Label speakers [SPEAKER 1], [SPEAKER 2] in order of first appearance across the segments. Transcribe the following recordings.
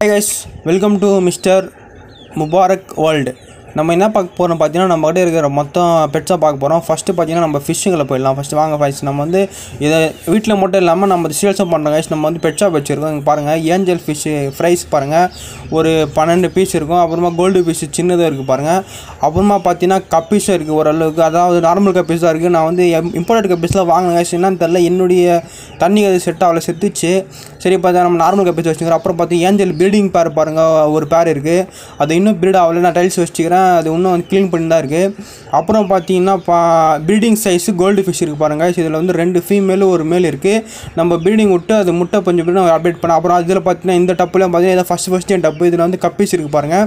[SPEAKER 1] Hi guys, welcome to Mr. Mubarak World. நம்ம என்ன பார்க்க போறோம் பார்த்தீங்கன்னா நம்ம கிட்ட இருக்கிற மொத்தம் பெட்ஸா பார்க்க போறோம். ஃபர்ஸ்ட் பார்த்தீங்கன்னா நம்ம ஃபிஷ்ஷிங்ல போயிடலாம். ஃபர்ஸ்ட் வாங்க ஃப்ரெண்ட்ஸ், நம்ம வந்து இத வீட்ல மட்டும் இல்லாம நம்ம சேல்ஸ் பண்றோம் गाइस. நம்ம வந்து பெட்ஸா வச்சிருக்கோம். இங்க பாருங்க, ஏஞ்சல் ஃபிஷ் ஃப்ரைஸ் பாருங்க, ஒரு 12 பீஸ் இருக்கும். அப்புறமா கோல்டு ஃபிஷ் சின்னதா இருக்கு பாருங்க. அப்புறமா பார்த்தீங்கன்னா கப்பீஸ் இருக்கு ஓரளவுக்கு, அதாவது நார்மல் கப்பீஸ் தான் இருக்கு. நான் வந்து இம்போர்ட்டட் கப்பீஸ்லாம் வாங்குனேன் गाइस. என்னன்னு தெரியல, என்னுடைய தண்ணி அது செட் ஆகல, செத்துச்சு. சரி பார்த்தா நம்ம நார்மல் கப்பீஸ் வச்சுக்கிறோம். அப்புறம் பார்த்து ஏஞ்சல் ப்ரீடிங் பேர் பாருங்க, ஒரு பேர் இருக்கு. அது இன்னும் ப்ரீட் ஆகல, நான் டைல்ஸ் வச்சுக்கிறேன். அது இன்னும் வந்து க்ளீன் பண்ணி தான் இருக்குது. அப்புறம் பார்த்தீங்கன்னா ப்ரீடிங் சைஸு கோல்டு ஃபிஷ் இருக்குது பாருங்கள். இதில் வந்து 2 ஃபீமேலு ஒரு மேல் இருக்குது. நம்ம ப்ரீடிங் விட்டு அது முட்டை கொஞ்சம் பேர் அப்டேட் பண்ண. அப்புறம் அதில் பார்த்தீங்கன்னா இந்த டப்புலாம் பார்த்தீங்கன்னா இதை ஃபஸ்ட்டு என் டப்பு. இதில் வந்து கப்பீஸ் இருக்குது பாருங்கள்.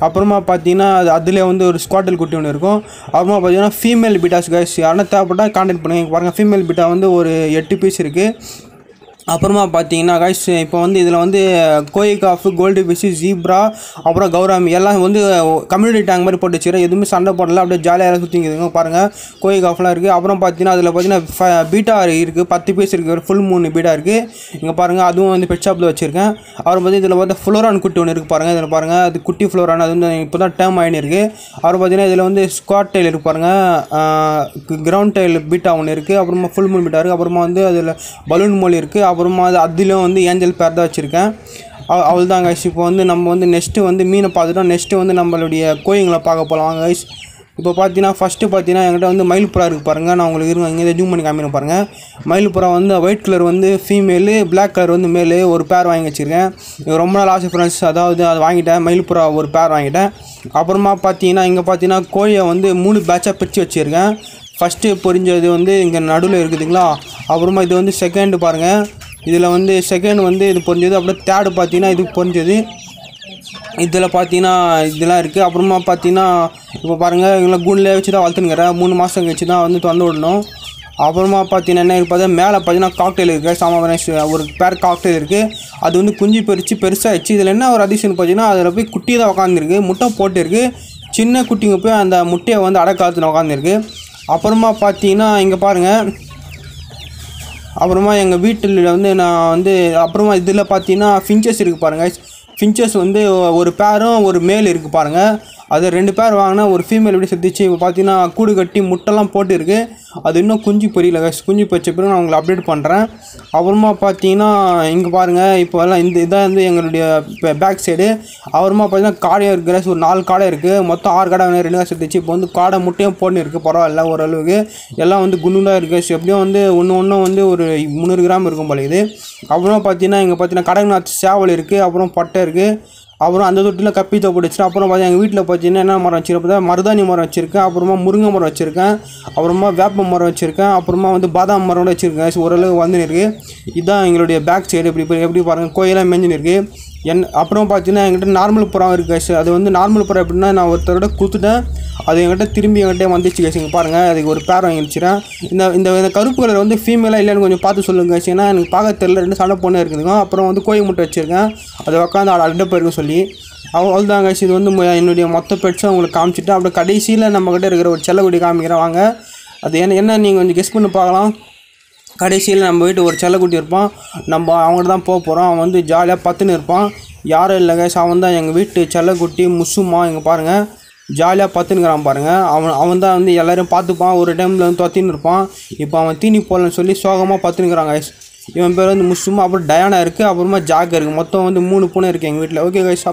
[SPEAKER 1] அப்புறமா பார்த்தீங்கன்னா அதில் வந்து ஒரு ஸ்குவாட்டல் குட்டி ஒன்று இருக்கும். அப்புறமா பார்த்தீங்கன்னா ஃபீமேல் பீட்டாஸ் गाइस, யாரும் தேவைப்பட்டால் கான்டாக்ட் பண்ணுங்கள். பாருங்கள், ஃபீமேல் பீட்டா வந்து ஒரு 8 பீஸ் இருக்குது. அப்புறமா பார்த்தீங்கன்னா गाइस, இப்போ வந்து இதில் வந்து கோயிகாஃப், கோல்டு ஃபிஷ், ஜீப்ரா, அப்புறம் கௌராமி எல்லாம் வந்து கம்யூனிட்டி டேங்க் மாதிரி போட்டு வச்சுக்கிறேன். எதுவுமே சண்டை போடல, அப்படியே ஜாலியாக சுற்றிங்க பாருங்கள். கோயிகாஃப்லாம் இருக்குது. அப்புறம் பார்த்தீங்கன்னா அதில் பார்த்தீங்கன்னா பீட்டா இருக்குது, 10 பீஸ் இருக்குது. ஃபுல் மூணு பீட்டா இருக்குது. இங்கே பாருங்கள், அதுவும் வந்து பெட் ஷாப்பில் வச்சுருக்கேன். அப்புறம் பார்த்து இதில் பார்த்தா ஃப்ளோரான் குட்டி ஒன்று இருக்குது பாருங்கள். இதில் பாருங்கள், அது குட்டி ஃப்ளோரான், அது வந்து இப்போ தான் டேர்ம் ஆகினு இருக்குது. அப்புறம் பார்த்தீங்கன்னா இதில் வந்து ஸ்குவாட் டைல் இருக்குது பாருங்கள், கிரவுண்ட் டைல் பீட்டா ஒன்று இருக்குது. அப்புறமா ஃபுல் மூணு பீட்டா இருக்குது. அப்புறமா வந்து அதில் பலூன் மொழி இருக்குது. அப்புறமா அதிலும் வந்து ஏஞ்சல் பேர் தான் வச்சுருக்கேன். அவள் தான் गाइस. இப்போ வந்து நம்ம வந்து நெக்ஸ்ட்டு வந்து மீனை பார்த்துட்டோம். நெக்ஸ்ட்டு வந்து நம்மளுடைய கோயிங்களை பார்க்க போகலாம் गाइस. இப்போ பார்த்தீங்கன்னா ஃபஸ்ட்டு பார்த்தீங்கன்னா என்கிட்ட வந்து மயில்புறா இருக்குது பாருங்கள். நான் உங்களுக்கு இருங்க இங்கே ஜூம் பண்ணி காமிக்கிறேன் பாருங்கள். மயில்புறா வந்து ஒயிட் கலர் வந்து ஃபீமேலு, பிளாக் கலர் வந்து மேலு, ஒரு பேர் வாங்கி வச்சுருக்கேன். ரொம்ப நாள் ஆசை ஃப்ரெண்ட்ஸ், அதாவது அதை வாங்கிட்டேன். மயில்புறா ஒரு பேர் வாங்கிட்டேன். அப்புறமா பார்த்தீங்கன்னா இங்கே பார்த்தீங்கன்னா கோழியை வந்து 3 பேட்சாக பிரித்து வச்சுருக்கேன். ஃபஸ்ட்டு பொரிஞ்சது வந்து இங்கே நடுவில் இருக்குதுங்களா. அப்புறமா இது வந்து செகண்டு பாருங்கள், இதில் வந்து செகண்ட் வந்து இது பொரிஞ்சது. அப்புறம் தேர்டு பார்த்தீங்கன்னா இது பொரிஞ்சது. இதில் பார்த்தீங்கன்னா இதெல்லாம் இருக்குது. அப்புறமா பார்த்தீங்கன்னா இப்போ பாருங்கள், இவங்களை கூண்டில் வச்சு தான் வளர்த்துனுக்கிறேன். 3 மாதம் கழிச்சு தான் வந்து திறந்து விடணும். அப்புறமா பார்த்தீங்கன்னா என்ன இருக்குது பார்த்தா, மேலே பார்த்தீங்கன்னா காக்டெயில் இருக்குது. சாமான் ஒரு பேர் காக்டெயில் இருக்குது. அது வந்து குஞ்சு பறித்து பெருசாகிடுச்சு. இதில் என்ன ஒரு அதிசயம் பார்த்தீங்கன்னா, அதில் போய் குட்டி தான் உட்காந்துருக்கு, முட்டை போட்டுருக்கு. சின்ன குட்டிங்க போய் அந்த முட்டையை வந்து அடக்காலத்தில் உட்காந்துருக்கு. அப்புறமா பார்த்தீங்கன்னா இங்கே பாருங்கள், அப்புறமா எங்கள் வீட்டில் வந்து நான் வந்து அப்புறமா இதில் பார்த்தீங்கன்னா ஃபின்ச்சஸ் இருக்குது பாருங்கள். ஃபின்ச்சஸ் வந்து ஒரு பேரும் ஒரு மேல் இருக்குது பாருங்கள். அது 2 பேர் வாங்கினா ஒரு ஃபீமேல் எப்படி செத்துச்சு. இப்போ பார்த்தீங்கன்னா கூடு கட்டி முட்டைலாம் போட்டு இருக்குது. அது இன்னும் குஞ்சு பொரியல गाइस. குஞ்சு பொரிச்ச பிறகு நான் உங்களை அப்டேட் பண்ணுறேன். அப்புறமா பார்த்தீங்கன்னா இங்கே பாருங்கள், இப்போ எல்லாம் இதான் வந்து எங்களுடைய பேக் சைடு. அப்புறமா பார்த்தீங்கன்னா காடை இருக்குது गाइस, ஒரு 4 காடை இருக்குது. மொத்தம் 6 காடை 2 தான் செத்துச்சு. இப்போ வந்து காடை முட்டையும் போட்டு இருக்குது, பரவாயில்ல ஓரளவுக்கு. எல்லாம் வந்து குண்டுலாக இருக்குது गाइस. எப்படியும் வந்து ஒன்று வந்து ஒரு 300 கிராம் இருக்கும் போல இது. அப்புறமா பார்த்தீங்கன்னா இங்கே பார்த்தீங்கன்னா கடகநாத் சேவல் இருக்குது. அப்புறம் பட்டை இருக்குது. அப்புறம் அந்த தொட்டியில் கப்பி தோப்பு வச்சுருக்கேன். அப்புறம் பார்த்தீங்கன்னா எங்கள் வீட்டில் பார்த்தீங்கன்னா என்ன மரம் வச்சுருக்கேன், மருதாணி மரம் வச்சுருக்கேன். அப்புறமா முருங்கை மரம் வச்சுருக்கேன். அப்புறமா வேப்ப மரம் வச்சுருக்கேன். அப்புறமா வந்து பாதாம் மரம் வச்சுருக்கேன். ஓரளவு வந்துன்னு இருக்குது. இதுதான் எங்களுடைய பேக் சைடு. எப்படி பாருங்கள், கோயிலாம் மேஞ்சின்னு இருக்குது. அப்புறம் பார்த்தீங்கன்னா என்கிட்ட நார்மல் புறா இருக்குது गाइस. அது வந்து நார்மல் புறா எப்படின்னா, நான் ஒருத்தரோட கொடுத்துட்டேன். அது என்கிட்ட திரும்பி என்கிட்ட வந்துச்சு गाइस. இங்கே பாருங்கள், அதுக்கு ஒரு பேர் வாங்கி வச்சுறேன். இந்த கருப்பு கலர் வந்து ஃபீமேலாக இல்லைன்னு கொஞ்சம் பார்த்து சொல்லுங்கள் गाइस. ஏன்னா எனக்கு பார்க்க தெரியல, 2 சண்டை பொண்ணு இருக்குதுங்க. அப்புறம் வந்து கோழி முட்டை வச்சுருக்கேன், அதை உட்காந்து அடப்ப இருக்க சொல்லி. அவ்வளோதான் गाइस. இது வந்து என்னுடைய மொத்த பெட்ஸை உங்களுக்கு காமிச்சிட்டு அப்புறம் கடைசியில் நம்மக்கிட்ட இருக்கிற ஒரு செல்லக்குடி காமிக்கிறேன் வாங்க. அது என்ன நீங்கள் கொஞ்சம் கெஸ் பண்ணி பார்க்கலாம். கடைசியில் நம்ம வீட்டு ஒரு செல்லக்குட்டி இருப்பான். நம்ம அவங்கள்ட்ட தான் போக போகிறோம். அவன் வந்து ஜாலியாக பத்துன்னு இருப்பான். யாரும் இல்லை गाइस, அவன் தான் எங்கள் வீட்டு செல்லக்குட்டி முசுமா. இங்கே பாருங்கள், ஜாலியாக பத்துனுக்கிறான் பாருங்கள். அவன் தான் வந்து எல்லோரும் பார்த்துப்பான். ஒரு டைமில் வந்து தொத்தின்னு இருப்பான். இப்போ அவன் தீனி போடலன்னு சொல்லி சோகமாக பத்துனுக்கிறான் गाइस. இவன் பேர் வந்து முசுமா. அப்புறம் டயானா இருக்குது. அப்புறமா ஜாக் இருக்குது. மொத்தம் வந்து 3 பூனை இருக்குது எங்கள் வீட்டில். Okay guys.